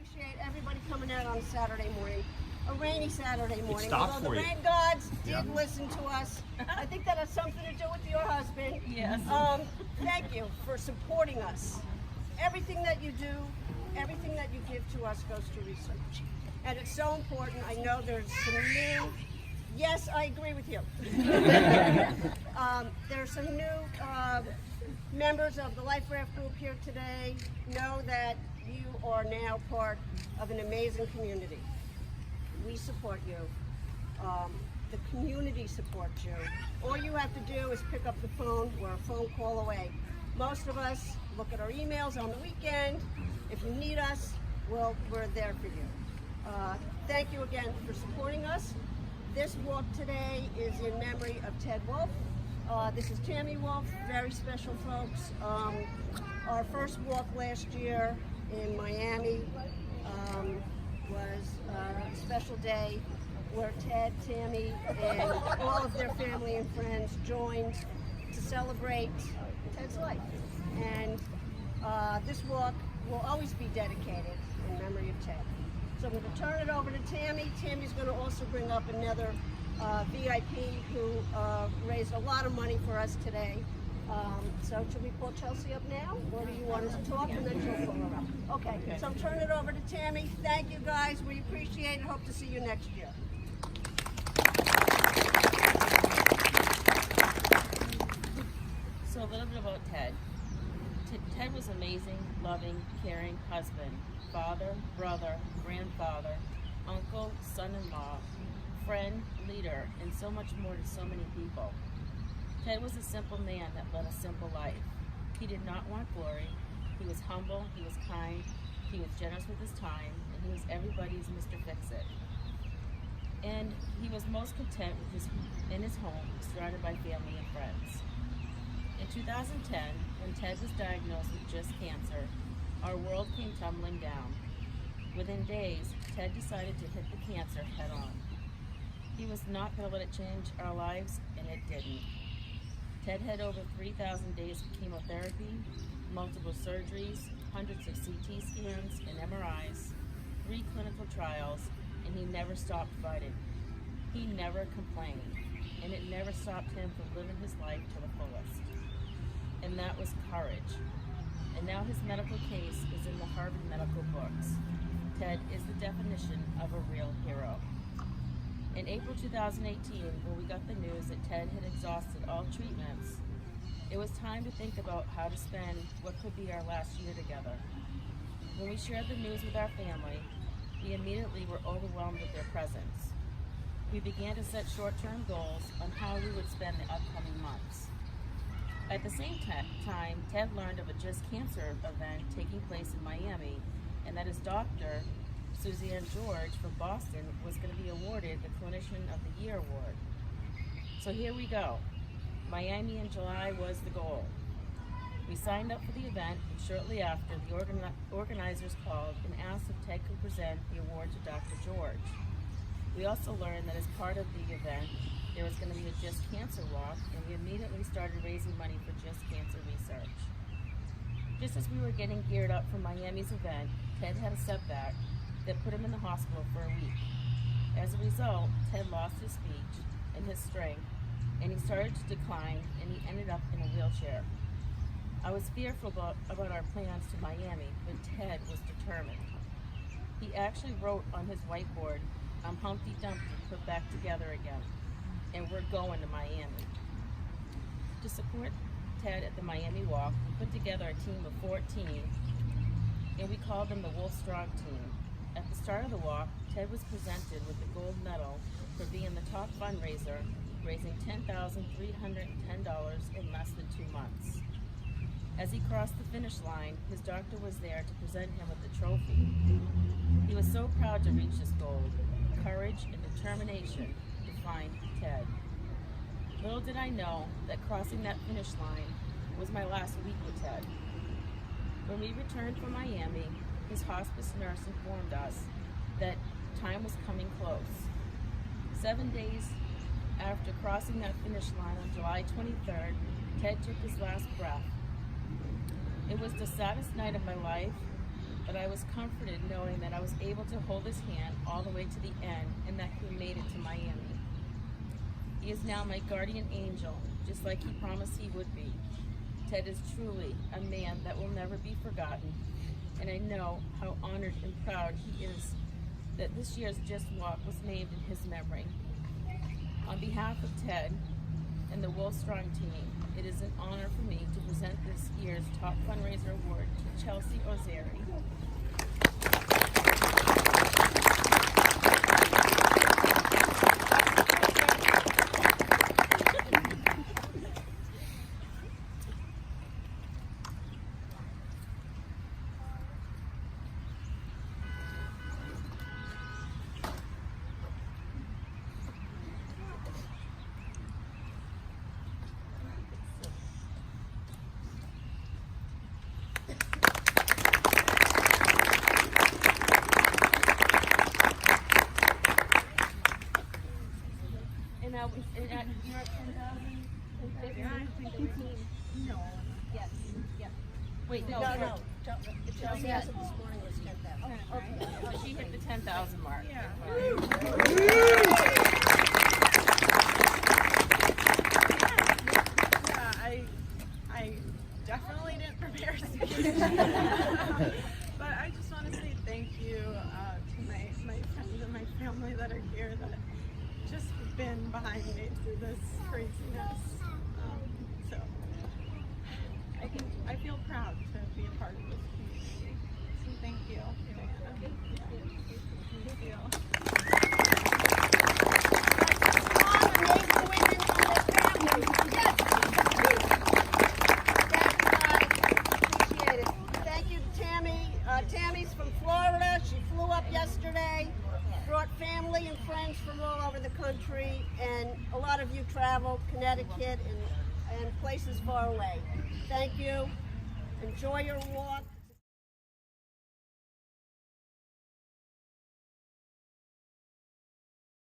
appreciate everybody coming out on a Saturday morning, a rainy Saturday morning. Although the rain gods did listen to us. I think that has something to do with your husband. Yes. Thank you for supporting us. Everything that you do, everything that you give to us goes to research. And it's so important. I know there's some new, yes, I agree with you. There's some new members of the Life Raft group here today. Know that you are now part of an amazing community. We support you. The community supports you. All you have to do is pick up the phone. We're a phone call away. Most of us look at our emails on the weekend. If you need us, well, we're there for you. Thank you again for supporting us. This walk today is in memory of Ted Wolf. This is Tammy Wolf, very special folks. Our first walk last year in Miami was a special day where Ted, Tammy, and all of their family and friends joined to celebrate Ted's life. And this walk will always be dedicated in memory of Ted. So I'm going to turn it over to Tammy. Tammy's going to also bring up another VIP who raised a lot of money for us today. So should we pull Chelsea up now, or do you want us to talk and then she'll pull her up? Okay, so I'm turning it over to Tammy. Thank you guys. We appreciate it. Hope to see you next year. So a little bit about Ted. Ted was amazing, loving, caring husband, father, brother, grandfather, uncle, son-in-law, friend, leader, and so much more to so many people. Ted was a simple man that led a simple life. He did not want glory. He was humble, he was kind, he was generous with his time, and he was everybody's Mr. Fix-It. And he was most content in his home, surrounded by family and friends. In 2010, when Ted was diagnosed with just cancer, our world came tumbling down. Within days, Ted decided to hit the cancer head on. He was not going to let it change our lives, and it didn't. Ted had over 3,000 days of chemotherapy, multiple surgeries, hundreds of CT scans and MRIs, 3 clinical trials, and he never stopped fighting. He never complained, and it never stopped him from living his life to the fullest. And that was courage. And now his medical case is in the Harvard medical books. Ted is the definition of a real hero. In April 2018, when we got the news that Ted had exhausted all treatments, it was time to think about how to spend what could be our last year together. When we shared the news with our family, we immediately were overwhelmed with their presence. We began to set short-term goals on how we would spend the upcoming months. At the same time, Ted learned of a Just Cancer event taking place in Miami, and that his doctor, Suzanne George from Boston, was going to be awarded the Clinician of the Year award. So here we go. Miami in July was the goal. We signed up for the event, and shortly after, the organizers called and asked if Ted could present the award to Dr. George. We also learned that as part of the event, there was going to be a Just Cancer walk, and we immediately started raising money for Just Cancer research. Just as we were getting geared up for Miami's event, Ted had a setback that put him in the hospital for a week. As a result, Ted lost his speech and his strength, and he started to decline, and he ended up in a wheelchair. I was fearful about our plans to Miami, but Ted was determined. He actually wrote on his whiteboard, "I'm Humpty Dumpty, put back together again, and we're going to Miami." To support Ted at the Miami Walk, we put together a team of 14, and we called them the Wolf Strong Team. At the start of the walk, Ted was presented with the gold medal for being the top fundraiser, raising $10,310 in less than 2 months. As he crossed the finish line, his doctor was there to present him with the trophy. He was so proud to reach this goal. Courage and determination defined Ted. Little did I know that crossing that finish line was my last week with Ted. When we returned from Miami, his hospice nurse informed us that time was coming close. 7 days after crossing that finish line on July 23rd, Ted took his last breath. It was the saddest night of my life, but I was comforted knowing that I was able to hold his hand all the way to the end and that he made it to Miami. He is now my guardian angel, just like he promised he would be. Ted is truly a man that will never be forgotten, and I know how honored and proud he is that this year's Just Walk was named in his memory. On behalf of Ted and the Wolf Strong team, it is an honor for me to present this year's top fundraiser award to Chelsea Ozeri. And you're at 10,000? Yeah, I think no. Yes. Yep. Wait, no. No. Chelsea has it this morning was 10,000. So she hit the 10,000 mark. Yeah. I definitely didn't prepare a speech. But I just want to say thank you to my friends and my family that are here that just have been behind me through this craziness. So I feel proud to be a part of this community. So thank you. Thank you. Thank you to Tammy. Tammy's from Florida. She flew up yesterday, brought family and friends from all over the country, and a lot of you travel, Connecticut and places far away. Thank you. Enjoy your walk.